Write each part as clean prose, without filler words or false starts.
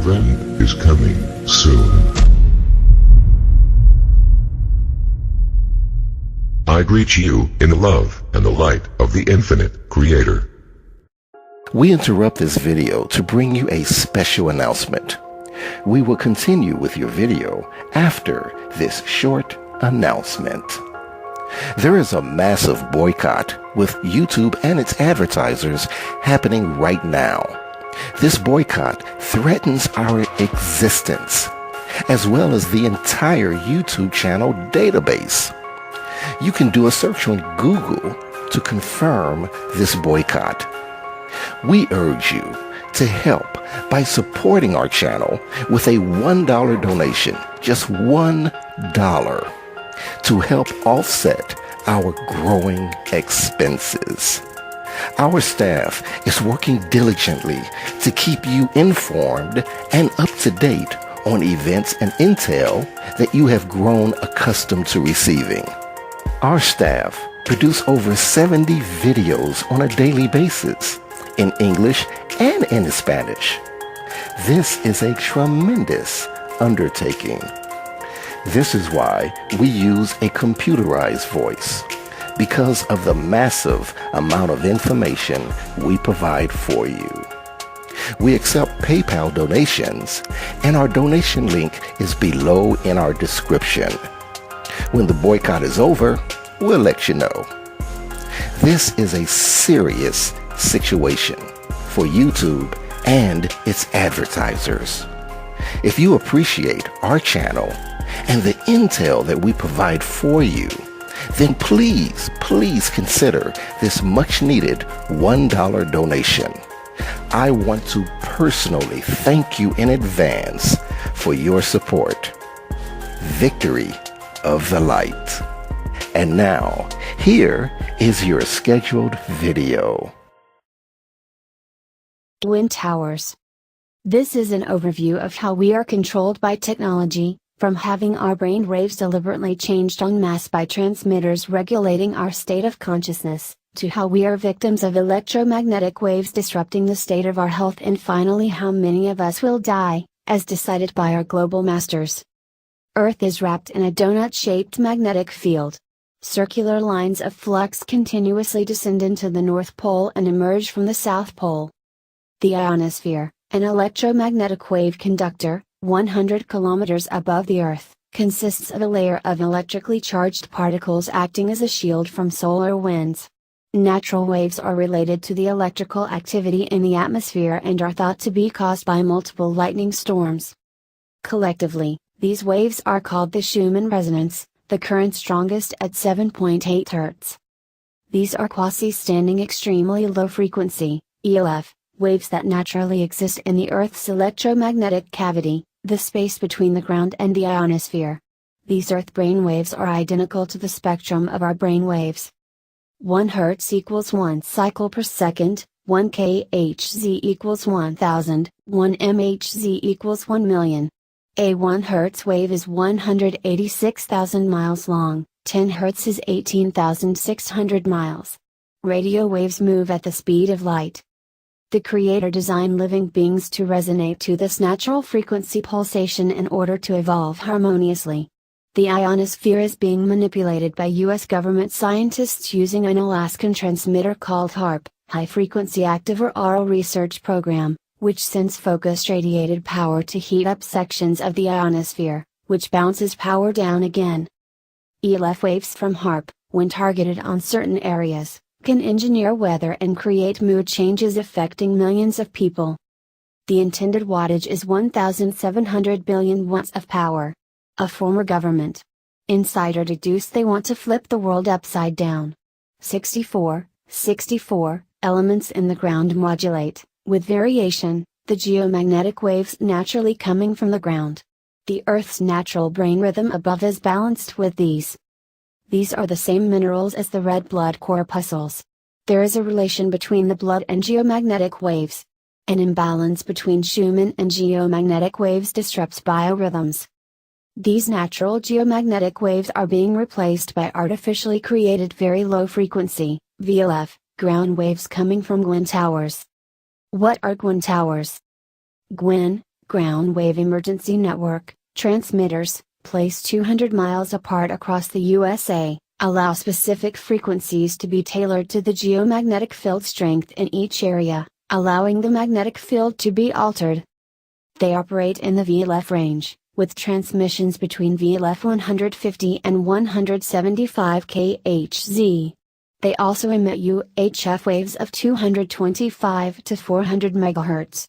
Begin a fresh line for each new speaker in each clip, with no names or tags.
GWEN is coming soon. I greet you in the love and the light of the infinite Creator.
We interrupt this video to bring you a special announcement. We will continue with your video after this short announcement. There is a massive boycott with YouTube and its advertisers happening right now. This boycott threatens our existence, as well as the entire YouTube channel database. You can do a search on Google to confirm this boycott. We urge you to help by supporting our channel with a $1 donation, just $1, to help offset our growing expenses. Our staff is working diligently to keep you informed and up to date on events and intel that you have grown accustomed to receiving. Our staff produce over 70 videos on a daily basis in English and in Spanish. This is a tremendous undertaking. This is why we use a computerized voice, because of the massive amount of information we provide for you. We accept PayPal donations, and our donation link is below in our description. When the boycott is over, we'll let you know. This is a serious situation for YouTube and its advertisers. If you appreciate our channel and the intel that we provide for you, then please consider this much needed $1 donation. I want to personally thank you in advance for your support. Victory of the light. And now, here is your scheduled video.
GWEN Towers. This is an overview of how we are controlled by technology, from having our brain waves deliberately changed en masse by transmitters regulating our state of consciousness, to how we are victims of electromagnetic waves disrupting the state of our health, and finally how many of us will die, as decided by our global masters. Earth is wrapped in a donut-shaped magnetic field. Circular lines of flux continuously descend into the North Pole and emerge from the South Pole. The ionosphere, an electromagnetic wave conductor, 100 kilometers above the Earth, consists of a layer of electrically charged particles acting as a shield from solar winds. Natural waves are related to the electrical activity in the atmosphere and are thought to be caused by multiple lightning storms. Collectively, these waves are called the Schumann resonance, the current strongest at 7.8 Hz. These are quasi-standing extremely low frequency, ELF, waves that naturally exist in the Earth's electromagnetic cavity, the space between the ground and the ionosphere. These Earth brain waves are identical to the spectrum of our brain waves. 1 Hz equals 1 cycle per second, 1 kHz equals 1000, 1 MHz equals 1 million. A 1 Hz wave is 186,000 miles long, 10 Hz is 18,600 miles. Radio waves move at the speed of light. The Creator designed living beings to resonate to this natural frequency pulsation in order to evolve harmoniously. The ionosphere is being manipulated by U.S. government scientists using an Alaskan transmitter called HAARP, High Frequency Active Auroral Research Program, which sends focused radiated power to heat up sections of the ionosphere, which bounces power down again. ELF waves from HAARP, when targeted on certain areas, can engineer weather and create mood changes affecting millions of people. The intended wattage is 1,700 billion watts of power. A former government insider deduced they want to flip the world upside down. 64 elements in the ground modulate, with variation, the geomagnetic waves naturally coming from the ground. The Earth's natural brain rhythm above is balanced with these. These are the same minerals as the red blood corpuscles. There is a relation between the blood and geomagnetic waves. An imbalance between Schumann and geomagnetic waves disrupts biorhythms. These natural geomagnetic waves are being replaced by artificially created very low frequency, VLF, ground waves coming from GWEN Towers. What are GWEN Towers? GWEN, Ground Wave Emergency Network, transmitters, placed 200 miles apart across the USA, allow specific frequencies to be tailored to the geomagnetic field strength in each area, allowing the magnetic field to be altered. They operate in the VLF range, with transmissions between VLF 150 and 175 kHz. They also emit UHF waves of 225 to 400 MHz.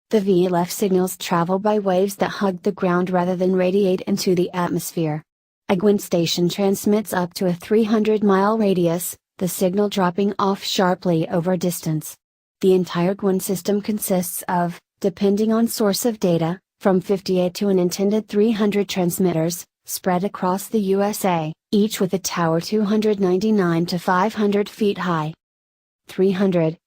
The VLF signals travel by waves that hug the ground rather than radiate into the atmosphere. A GWEN station transmits up to a 300-mile radius, the signal dropping off sharply over distance. The entire GWEN system consists of, depending on source of data, from 58 to an intended 300 transmitters, spread across the USA, each with a tower 299 to 500 feet high. 300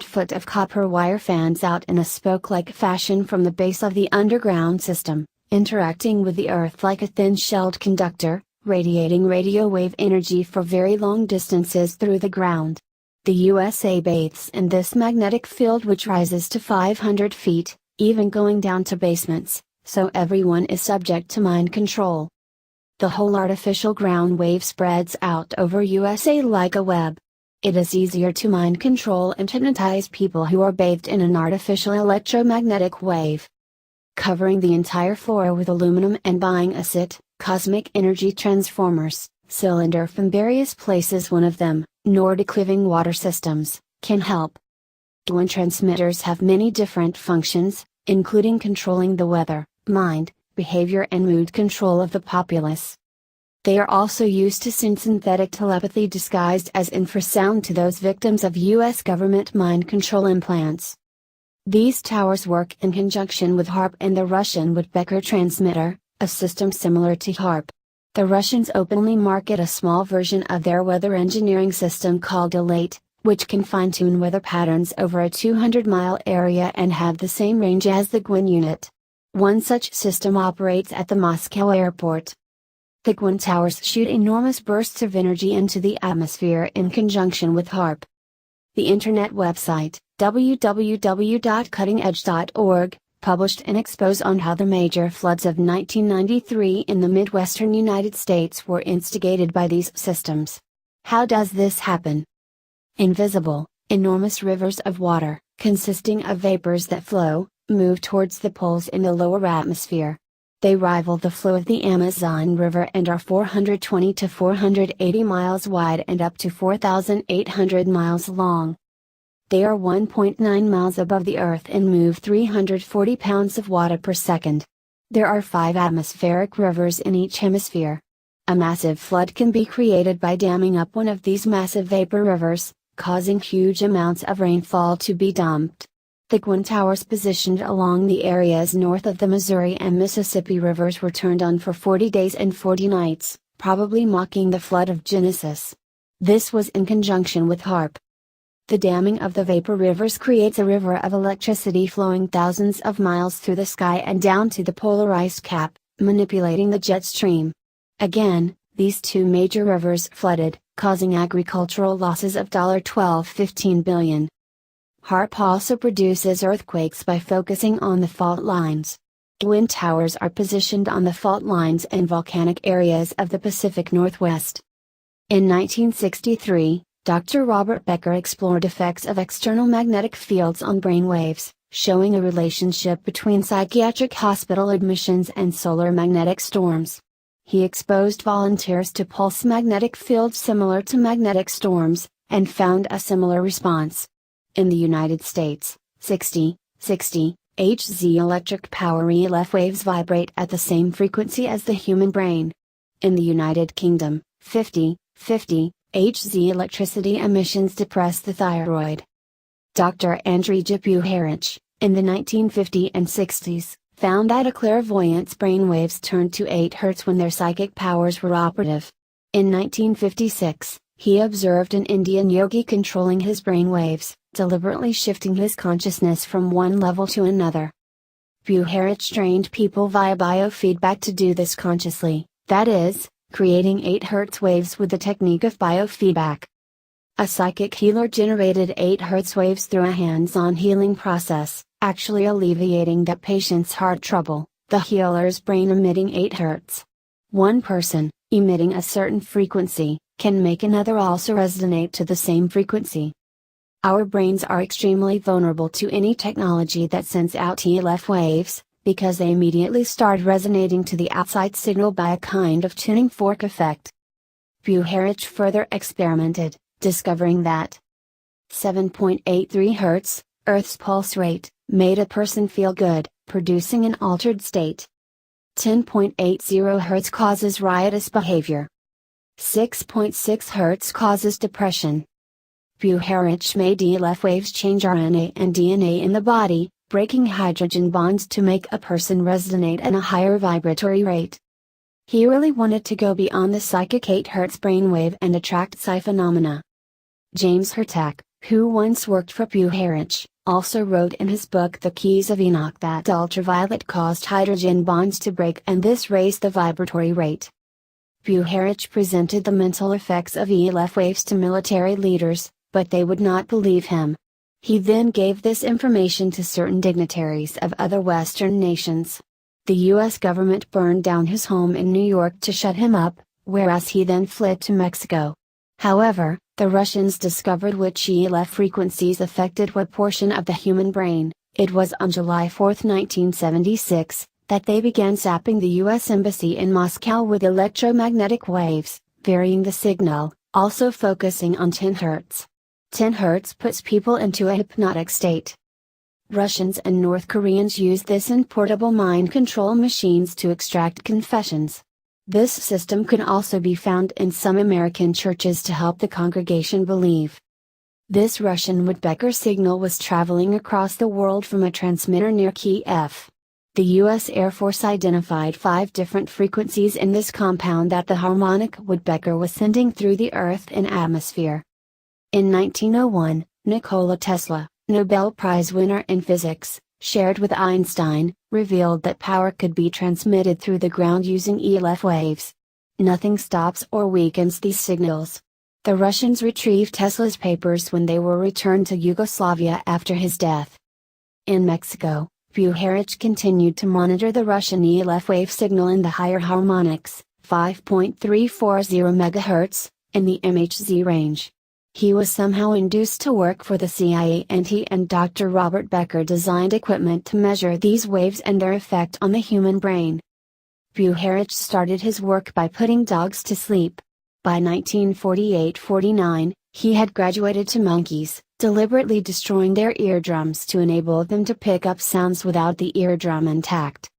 foot of copper wire fans out in a spoke-like fashion from the base of the underground system, interacting with the earth like a thin-shelled conductor, radiating radio wave energy for very long distances through the ground. The USA bathes in this magnetic field which rises to 500 feet, even going down to basements, so everyone is subject to mind control. The whole artificial ground wave spreads out over USA like a web. It is easier to mind control and hypnotize people who are bathed in an artificial electromagnetic wave. Covering the entire floor with aluminum and buying a SIT, cosmic energy transformers, cylinder from various places, one of them, Nordic Living Water Systems, can help. GWEN transmitters have many different functions, including controlling the weather, mind, behavior and mood control of the populace. They are also used to send synthetic telepathy disguised as infrasound to those victims of U.S. government mind control implants. These towers work in conjunction with HARP and the Russian Woodpecker transmitter, a system similar to HARP. The Russians openly market a small version of their weather engineering system called ELATE, which can fine-tune weather patterns over a 200-mile area and have the same range as the GWEN unit. One such system operates at the Moscow airport. The GWEN towers shoot enormous bursts of energy into the atmosphere in conjunction with HARP. The Internet website, www.cuttingedge.org, published an expose on how the major floods of 1993 in the Midwestern United States were instigated by these systems. How does this happen? Invisible, enormous rivers of water, consisting of vapors that flow, move towards the poles in the lower atmosphere. They rival the flow of the Amazon River and are 420 to 480 miles wide and up to 4,800 miles long. They are 1.9 miles above the Earth and move 340 pounds of water per second. There are 5 atmospheric rivers in each hemisphere. A massive flood can be created by damming up one of these massive vapor rivers, causing huge amounts of rainfall to be dumped. The GWEN towers positioned along the areas north of the Missouri and Mississippi rivers were turned on for 40 days and 40 nights, probably mocking the flood of Genesis. This was in conjunction with HARP. The damming of the vapor rivers creates a river of electricity flowing thousands of miles through the sky and down to the polarized cap, manipulating the jet stream. Again, these 2 major rivers flooded, causing agricultural losses of $12-15 billion. HARP also produces earthquakes by focusing on the fault lines. GWEN towers are positioned on the fault lines and volcanic areas of the Pacific Northwest. In 1963, Dr. Robert Becker explored effects of external magnetic fields on brain waves, showing a relationship between psychiatric hospital admissions and solar magnetic storms. He exposed volunteers to pulse magnetic fields similar to magnetic storms, and found a similar response. In the United States, 60 Hz electric power ELF waves vibrate at the same frequency as the human brain. In the United Kingdom, 50 Hz electricity emissions depress the thyroid. Dr. Andrija Puharich, in the 1950s and 60s, found that a clairvoyant's brainwaves turned to 8 Hz when their psychic powers were operative. In 1956, he observed an Indian yogi controlling his brainwaves, deliberately shifting his consciousness from one level to another. Puharich trained people via biofeedback to do this consciously, that is, creating 8 Hz waves with the technique of biofeedback. A psychic healer generated 8 Hz waves through a hands-on healing process, actually alleviating that patient's heart trouble, the healer's brain emitting 8 Hz. One person, emitting a certain frequency, can make another also resonate to the same frequency. Our brains are extremely vulnerable to any technology that sends out ELF waves, because they immediately start resonating to the outside signal by a kind of tuning fork effect. Buharich further experimented, discovering that 7.83 Hz, Earth's pulse rate, made a person feel good, producing an altered state. 10.80 Hz causes riotous behavior. 6.6 Hz causes depression. Buharich made ELF waves change RNA and DNA in the body, breaking hydrogen bonds to make a person resonate at a higher vibratory rate. He really wanted to go beyond the psychic 8 Hz brainwave and attract psi phenomena. James Hurtak, who once worked for Buharich, also wrote in his book The Keys of Enoch that ultraviolet caused hydrogen bonds to break and this raised the vibratory rate. Buharich presented the mental effects of ELF waves to military leaders, but they would not believe him. He then gave this information to certain dignitaries of other Western nations. The US government burned down his home in New York to shut him up, whereas he then fled to Mexico. However, the Russians discovered which ELF frequencies affected what portion of the human brain. It was on July 4, 1976, that they began zapping the US Embassy in Moscow with electromagnetic waves, varying the signal, also focusing on 10 Hz. 10 Hz puts people into a hypnotic state. Russians and North Koreans use this in portable mind control machines to extract confessions. This system can also be found in some American churches to help the congregation believe. This Russian woodpecker signal was traveling across the world from a transmitter near Kiev. The U.S. Air Force identified 5 different frequencies in this compound that the harmonic woodpecker was sending through the Earth and atmosphere. In 1901, Nikola Tesla, Nobel Prize winner in physics, shared with Einstein, revealed that power could be transmitted through the ground using ELF waves. Nothing stops or weakens these signals. The Russians retrieved Tesla's papers when they were returned to Yugoslavia after his death. In Mexico, Buharich continued to monitor the Russian ELF wave signal in the higher harmonics, 5.340 MHz, in the MHz range. He was somehow induced to work for the CIA and he and Dr. Robert Becker designed equipment to measure these waves and their effect on the human brain. Buharich started his work by putting dogs to sleep. By 1948-49, he had graduated to monkeys, deliberately destroying their eardrums to enable them to pick up sounds without the eardrum intact.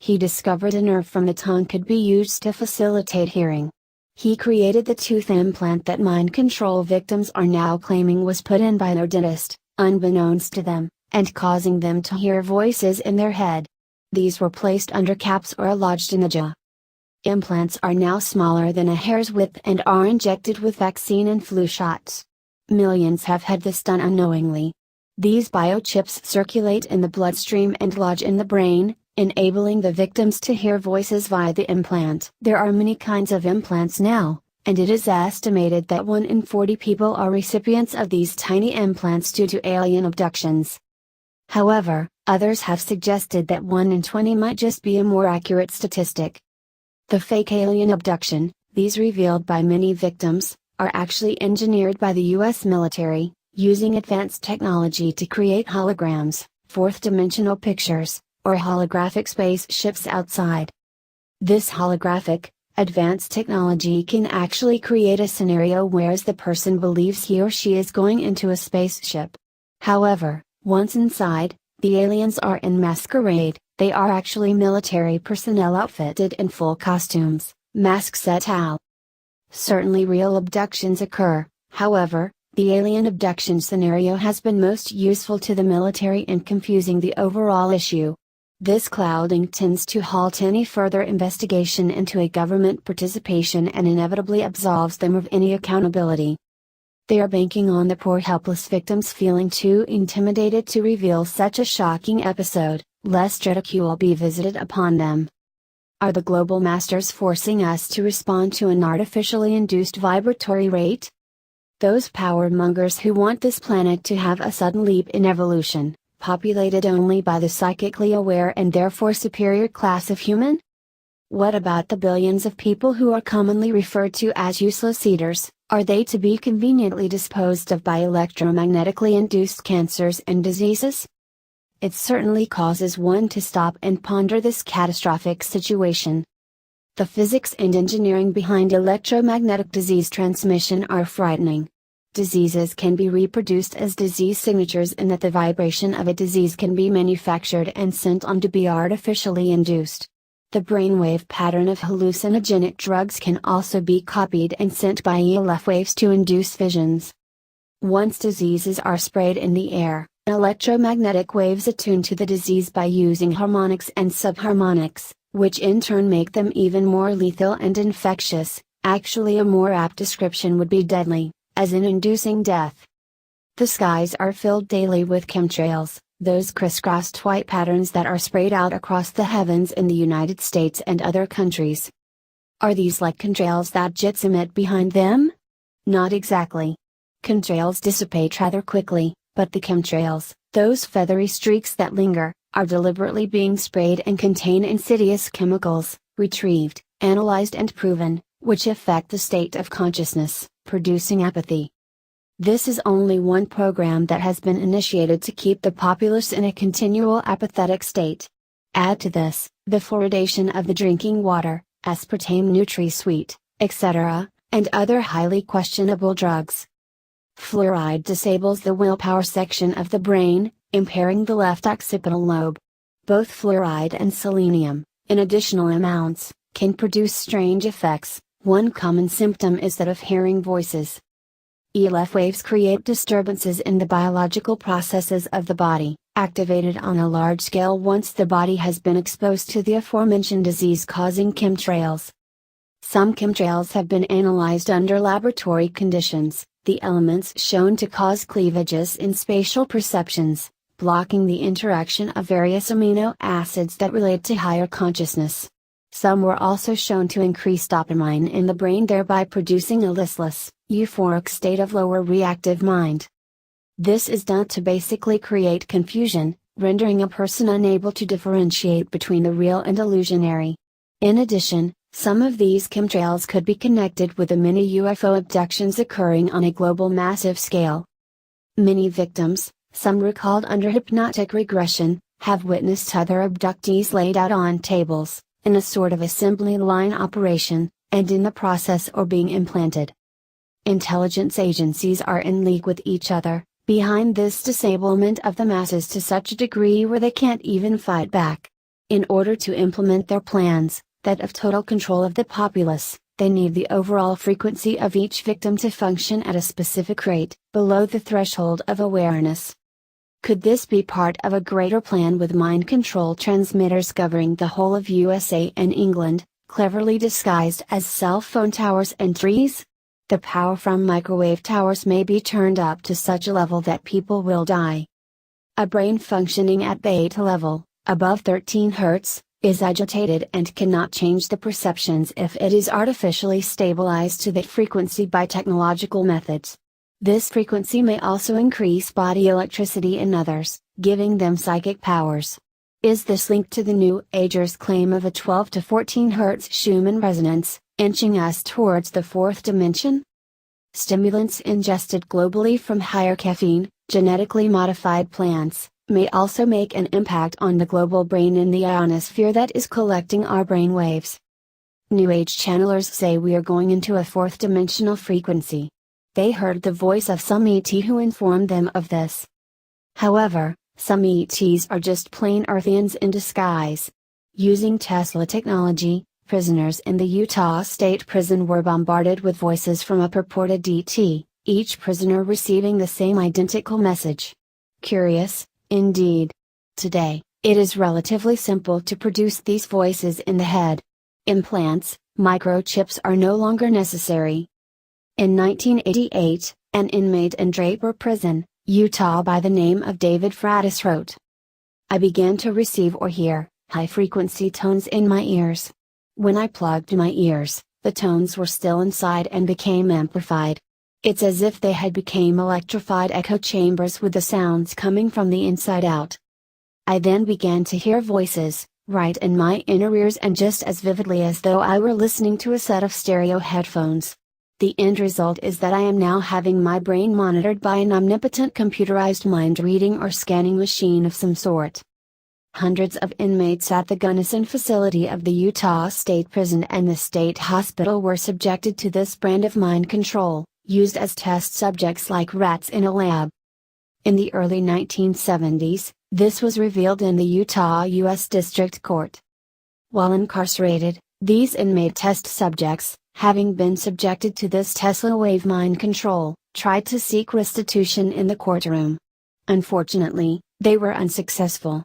He discovered a nerve from the tongue could be used to facilitate hearing. He created the tooth implant that mind control victims are now claiming was put in by their dentist, unbeknownst to them, and causing them to hear voices in their head. These were placed under caps or lodged in the jaw. Implants are now smaller than a hair's width and are injected with vaccine and flu shots. Millions have had this done unknowingly. These biochips circulate in the bloodstream and lodge in the brain, enabling the victims to hear voices via the implant. There are many kinds of implants now, and it is estimated that 1 in 40 people are recipients of these tiny implants due to alien abductions. However, others have suggested that 1 in 20 might just be a more accurate statistic. The fake alien abduction, these revealed by many victims, are actually engineered by the US military, using advanced technology to create holograms, fourth-dimensional pictures, or holographic spaceships outside. This holographic, advanced technology can actually create a scenario where the person believes he or she is going into a spaceship. However, once inside, the aliens are in masquerade. They are actually military personnel outfitted in full costumes, masks et al. Certainly real abductions occur, however, the alien abduction scenario has been most useful to the military in confusing the overall issue. This clouding tends to halt any further investigation into a government participation and inevitably absolves them of any accountability. They are banking on the poor helpless victims feeling too intimidated to reveal such a shocking episode, lest ridicule be visited upon them. Are the global masters forcing us to respond to an artificially induced vibratory rate? Those power mongers who want this planet to have a sudden leap in evolution, populated only by the psychically aware and therefore superior class of human? What about the billions of people who are commonly referred to as useless eaters? Are they to be conveniently disposed of by electromagnetically induced cancers and diseases? It certainly causes one to stop and ponder this catastrophic situation. The physics and engineering behind electromagnetic disease transmission are frightening. Diseases can be reproduced as disease signatures in that the vibration of a disease can be manufactured and sent on to be artificially induced. The brainwave pattern of hallucinogenic drugs can also be copied and sent by ELF waves to induce visions. Once diseases are sprayed in the air, electromagnetic waves attune to the disease by using harmonics and subharmonics, which in turn make them even more lethal and infectious. Actually, a more apt description would be deadly, as in inducing death. The skies are filled daily with chemtrails, those crisscrossed white patterns that are sprayed out across the heavens in the United States and other countries. Are these like chemtrails that jets emit behind them? Not exactly. Chemtrails dissipate rather quickly, but the chemtrails, those feathery streaks that linger, are deliberately being sprayed and contain insidious chemicals, retrieved, analyzed and proven, which affect the state of consciousness, producing apathy. This is only one program that has been initiated to keep the populace in a continual apathetic state. Add to this, the fluoridation of the drinking water, aspartame NutriSweet, etc., and other highly questionable drugs. Fluoride disables the willpower section of the brain, impairing the left occipital lobe. Both fluoride and selenium, in additional amounts, can produce strange effects. One common symptom is that of hearing voices. ELF waves create disturbances in the biological processes of the body, activated on a large scale once the body has been exposed to the aforementioned disease-causing chemtrails. Some chemtrails have been analyzed under laboratory conditions, the elements shown to cause cleavages in spatial perceptions, blocking the interaction of various amino acids that relate to higher consciousness. Some were also shown to increase dopamine in the brain, thereby producing a listless, euphoric state of lower reactive mind. This is done to basically create confusion, rendering a person unable to differentiate between the real and illusionary. In addition, some of these chemtrails could be connected with the many UFO abductions occurring on a global massive scale. Many victims, some recalled under hypnotic regression, have witnessed other abductees laid out on tables, in a sort of assembly line operation, and in the process or being implanted. Intelligence agencies are in league with each other, behind this disablement of the masses to such a degree where they can't even fight back. In order to implement their plans, that of total control of the populace, they need the overall frequency of each victim to function at a specific rate, below the threshold of awareness. Could this be part of a greater plan with mind control transmitters covering the whole of USA and England, cleverly disguised as cell phone towers and trees? The power from microwave towers may be turned up to such a level that people will die. A brain functioning at beta level, above 13 Hz, is agitated and cannot change the perceptions if it is artificially stabilized to that frequency by technological methods. This frequency may also increase body electricity in others, giving them psychic powers. Is this linked to the New Agers' claim of a 12 to 14 Hz Schumann resonance, inching us towards the fourth dimension? Stimulants ingested globally from higher caffeine, genetically modified plants, may also make an impact on the global brain in the ionosphere that is collecting our brain waves. New Age channelers say we are going into a fourth dimensional frequency. They heard the voice of some ET who informed them of this. However, some ETs are just plain Earthians in disguise. Using Tesla technology, prisoners in the Utah State Prison were bombarded with voices from a purported DT, each prisoner receiving the same identical message. Curious, indeed. Today, it is relatively simple to produce these voices in the head. Implants, microchips are no longer necessary. In 1988, an inmate in Draper Prison, Utah by the name of David Fratis wrote, "I began to receive or hear high-frequency tones in my ears. When I plugged my ears, the tones were still inside and became amplified. It's as if they had become electrified echo chambers with the sounds coming from the inside out. I then began to hear voices, right in my inner ears and just as vividly as though I were listening to a set of stereo headphones. The end result is that I am now having my brain monitored by an omnipotent computerized mind-reading or scanning machine of some sort. Hundreds of inmates at the Gunnison facility of the Utah State Prison and the state hospital were subjected to this brand of mind control, used as test subjects like rats in a lab. In the early 1970s, this was revealed in the Utah U.S. District Court. While incarcerated, these inmate test subjects, having been subjected to this Tesla wave mind control, tried to seek restitution in the courtroom. Unfortunately, they were unsuccessful.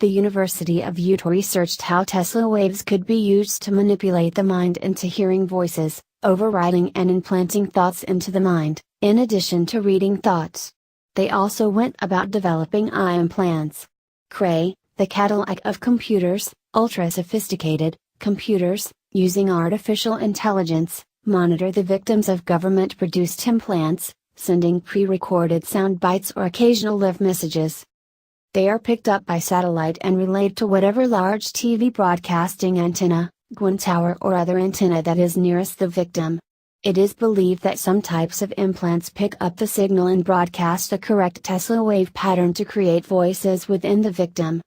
The University of Utah researched how Tesla waves could be used to manipulate the mind into hearing voices, overriding and implanting thoughts into the mind, in addition to reading thoughts. They also went about developing eye implants. Cray, the Cadillac of computers, ultra-sophisticated computers, using artificial intelligence, monitor the victims of government-produced implants, sending pre-recorded sound bites or occasional live messages. They are picked up by satellite and relayed to whatever large TV broadcasting antenna, GWEN Tower or other antenna that is nearest the victim. It is believed that some types of implants pick up the signal and broadcast a correct Tesla wave pattern to create voices within the victim.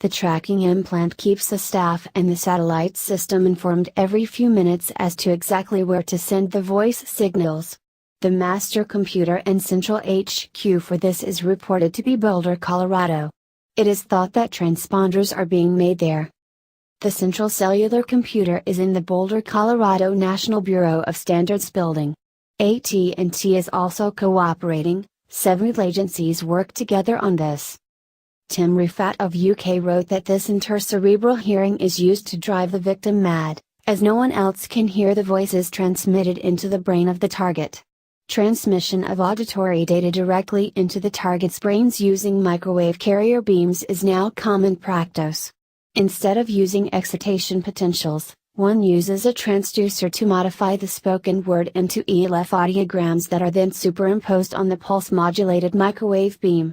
The tracking implant keeps the staff and the satellite system informed every few minutes as to exactly where to send the voice signals. The master computer and central HQ for this is reported to be Boulder, Colorado. It is thought that transponders are being made there. The central cellular computer is in the Boulder, Colorado National Bureau of Standards building. AT&T is also cooperating. Several agencies work together on this. Tim Rifat of UK wrote that this intercerebral hearing is used to drive the victim mad, as no one else can hear the voices transmitted into the brain of the target. Transmission of auditory data directly into the target's brains using microwave carrier beams is now common practice. Instead of using excitation potentials, one uses a transducer to modify the spoken word into ELF audiograms that are then superimposed on the pulse-modulated microwave beam.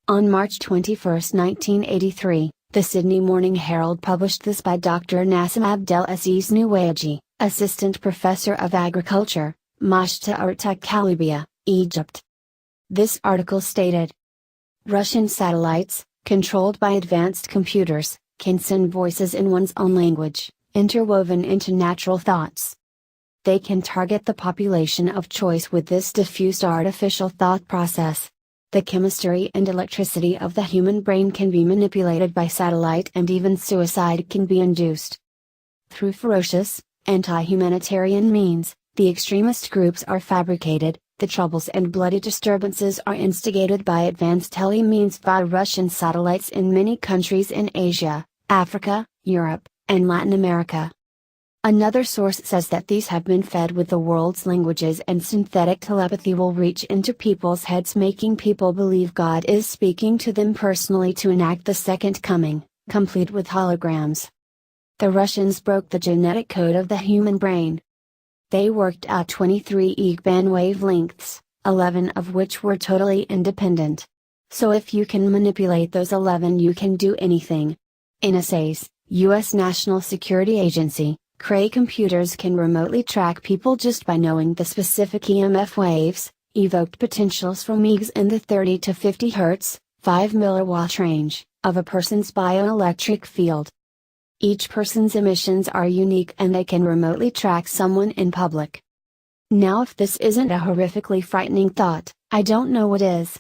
On March 21, 1983, the Sydney Morning Herald published this by Dr. Nassim Abdelaziz Nuwaji, Assistant Professor of Agriculture, Mashta Kalibia, Egypt. This article stated, Russian satellites, controlled by advanced computers, can send voices in one's own language, interwoven into natural thoughts. They can target the population of choice with this diffused artificial thought process. The chemistry and electricity of the human brain can be manipulated by satellite and even suicide can be induced. Through ferocious, anti-humanitarian means, the extremist groups are fabricated, the troubles and bloody disturbances are instigated by advanced tele-means via Russian satellites in many countries in Asia, Africa, Europe, and Latin America. Another source says that these have been fed with the world's languages and synthetic telepathy will reach into people's heads, making people believe God is speaking to them personally to enact the second coming, complete with holograms. The Russians broke the genetic code of the human brain. They worked out 23 EEG-band wavelengths, 11 of which were totally independent. So if you can manipulate those 11 you can do anything. NSA's, U.S. National Security Agency, Cray computers can remotely track people just by knowing the specific EMF waves, evoked potentials from EEGs in the 30 to 50 Hz, 5 mW range, of a person's bioelectric field. Each person's emissions are unique and they can remotely track someone in public. Now if this isn't a horrifically frightening thought, I don't know what is.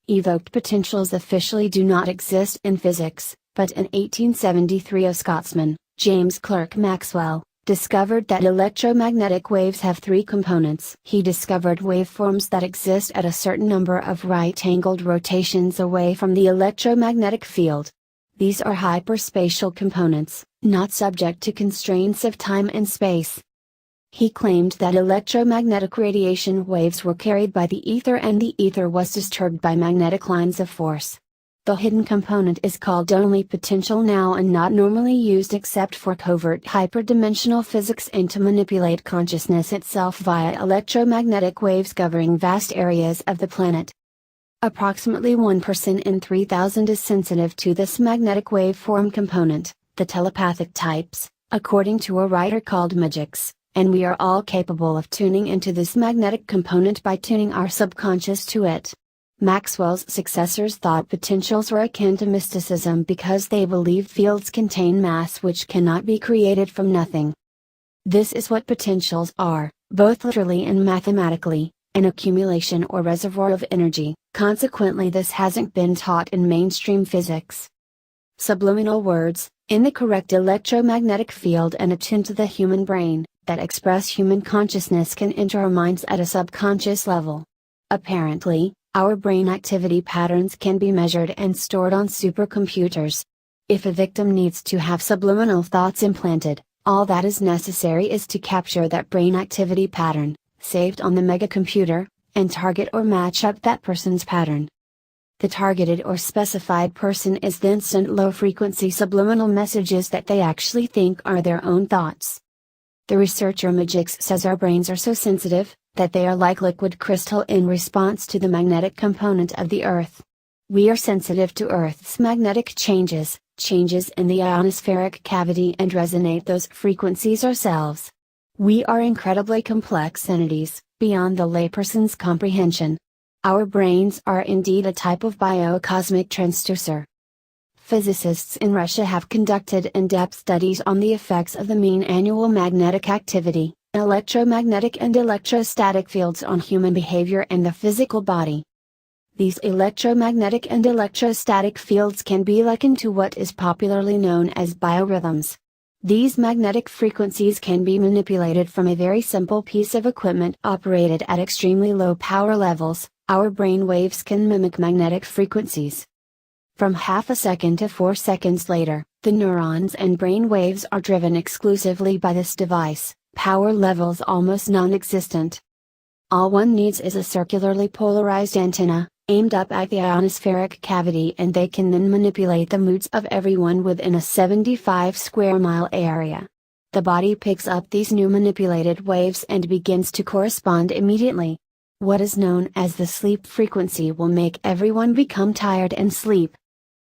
Evoked potentials officially do not exist in physics, but in 1873 a Scotsman, James Clerk Maxwell, discovered that electromagnetic waves have three components. He discovered waveforms that exist at a certain number of right-angled rotations away from the electromagnetic field. These are hyperspatial components, not subject to constraints of time and space. He claimed that electromagnetic radiation waves were carried by the ether and the ether was disturbed by magnetic lines of force. The hidden component is called only potential now and not normally used except for covert hyperdimensional physics and to manipulate consciousness itself via electromagnetic waves covering vast areas of the planet. Approximately 1% in 3,000 is sensitive to this magnetic waveform component, the telepathic types, according to a writer called Magix, and we are all capable of tuning into this magnetic component by tuning our subconscious to it. Maxwell's successors thought potentials were akin to mysticism because they believed fields contain mass which cannot be created from nothing. This is what potentials are, both literally and mathematically, an accumulation or reservoir of energy. Consequently, this hasn't been taught in mainstream physics. Subliminal words, in the correct electromagnetic field and attuned to the human brain, that express human consciousness can enter our minds at a subconscious level. Apparently, our brain activity patterns can be measured and stored on supercomputers. If a victim needs to have subliminal thoughts implanted, all that is necessary is to capture that brain activity pattern, saved on the megacomputer, and target or match up that person's pattern. The targeted or specified person is then sent low-frequency subliminal messages that they actually think are their own thoughts. The researcher Magix says our brains are so sensitive, that they are like liquid crystal in response to the magnetic component of the Earth. We are sensitive to Earth's magnetic changes in the ionospheric cavity and resonate those frequencies ourselves. We are incredibly complex entities, beyond the layperson's comprehension. Our brains are indeed a type of biocosmic transducer. Physicists in Russia have conducted in-depth studies on the effects of the mean annual magnetic activity, electromagnetic and electrostatic fields on human behavior and the physical body. These electromagnetic and electrostatic fields can be likened to what is popularly known as biorhythms. These magnetic frequencies can be manipulated from a very simple piece of equipment operated at extremely low power levels. Our brain waves can mimic magnetic frequencies. From half a second to 4 seconds later, the neurons and brain waves are driven exclusively by this device, power levels almost non-existent. All one needs is a circularly polarized antenna, aimed up at the ionospheric cavity, and they can then manipulate the moods of everyone within a 75 square mile area. The body picks up these new manipulated waves and begins to correspond immediately. What is known as the sleep frequency will make everyone become tired and sleep.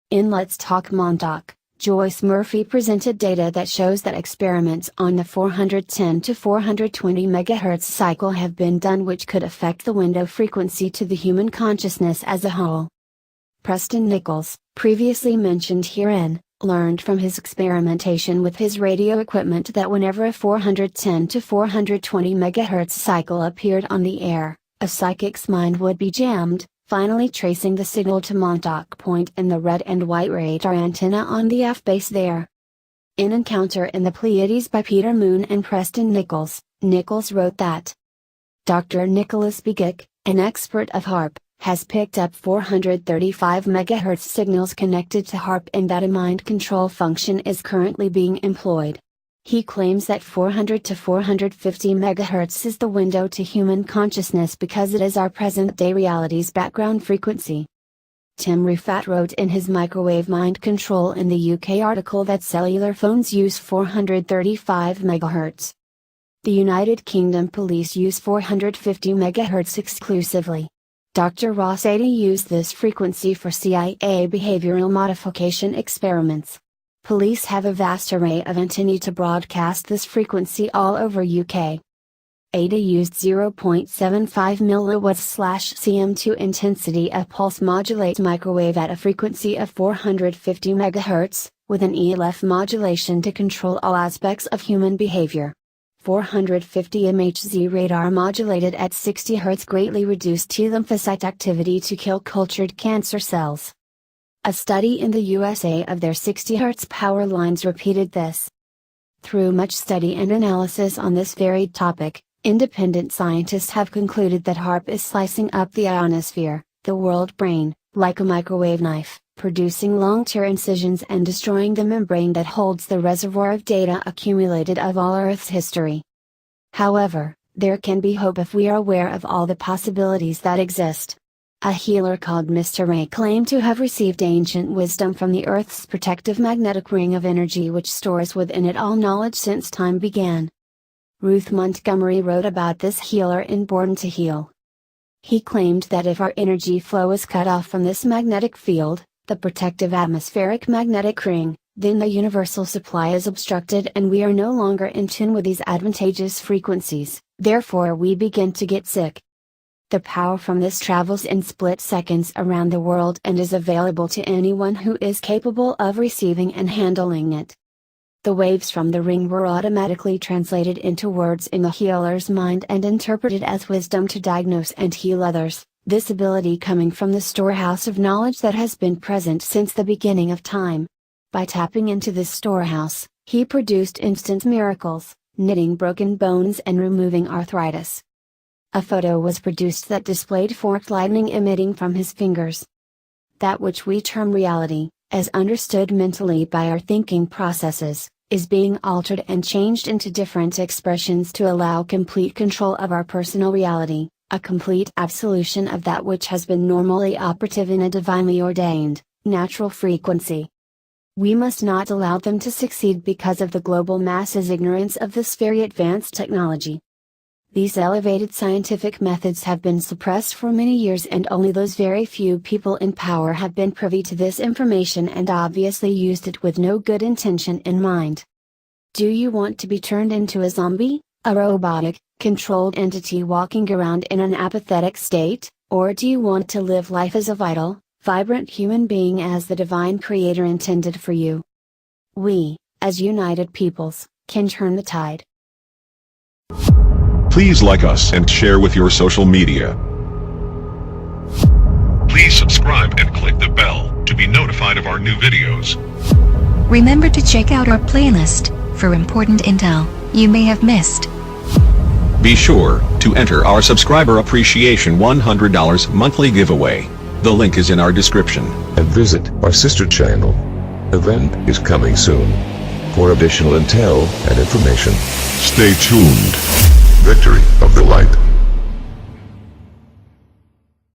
In Let's Talk Montauk, Joyce Murphy presented data that shows that experiments on the 410 to 420 MHz cycle have been done which could affect the window frequency to the human consciousness as a whole. Preston Nichols, previously mentioned herein, learned from his experimentation with his radio equipment that whenever a 410 to 420 MHz cycle appeared on the air, a psychic's mind would be jammed, finally tracing the signal to Montauk Point and the red and white radar antenna on the F-base there. In Encounter in the Pleiades by Peter Moon and Preston Nichols, Nichols wrote that Dr. Nicholas Begic, an expert of HARP, has picked up 435 MHz signals connected to HARP and that a mind control function is currently being employed. He claims that 400 to 450 MHz is the window to human consciousness because it is our present-day reality's background frequency. Tim Rifat wrote in his Microwave Mind Control in the UK article that cellular phones use 435 MHz. The United Kingdom police use 450 MHz exclusively. Dr. Rossetti used this frequency for CIA behavioral modification experiments. Police have a vast array of antennae to broadcast this frequency all over UK. Ada used 0.75 mW/cm to intensity of pulse modulate microwave at a frequency of 450 MHz, with an ELF modulation to control all aspects of human behavior. 450 MHz radar modulated at 60 Hz greatly reduced T lymphocyte activity to kill cultured cancer cells. A study in the USA of their 60 Hz power lines repeated this. Through much study and analysis on this varied topic, independent scientists have concluded that HARP is slicing up the ionosphere, the world brain, like a microwave knife, producing long-tear incisions and destroying the membrane that holds the reservoir of data accumulated of all Earth's history. However, there can be hope if we are aware of all the possibilities that exist. A healer called Mr. Ray claimed to have received ancient wisdom from the Earth's protective magnetic ring of energy which stores within it all knowledge since time began. Ruth Montgomery wrote about this healer in Born to Heal. He claimed that if our energy flow is cut off from this magnetic field, the protective atmospheric magnetic ring, then the universal supply is obstructed and we are no longer in tune with these advantageous frequencies, therefore we begin to get sick. The power from this travels in split seconds around the world and is available to anyone who is capable of receiving and handling it. The waves from the ring were automatically translated into words in the healer's mind and interpreted as wisdom to diagnose and heal others, this ability coming from the storehouse of knowledge that has been present since the beginning of time. By tapping into this storehouse, he produced instant miracles, knitting broken bones and removing arthritis. A photo was produced that displayed forked lightning emitting from his fingers. That which we term reality, as understood mentally by our thinking processes, is being altered and changed into different expressions to allow complete control of our personal reality, a complete absolution of that which has been normally operative in a divinely ordained, natural frequency. We must not allow them to succeed because of the global masses' ignorance of this very advanced technology. These elevated scientific methods have been suppressed for many years and only those very few people in power have been privy to this information and obviously used it with no good intention in mind. Do you want to be turned into a zombie, a robotic, controlled entity walking around in an apathetic state, or do you want to live life as a vital, vibrant human being as the divine creator intended for you? We, as united peoples, can turn the tide.
Please like us and share with your social media. Please subscribe and click the bell to be notified of our new videos.
Remember to check out our playlist for important intel you may have missed.
Be sure to enter our subscriber appreciation $100 monthly giveaway. The link is in our description.
And visit our sister channel. Event is coming soon. For additional intel and information, stay tuned.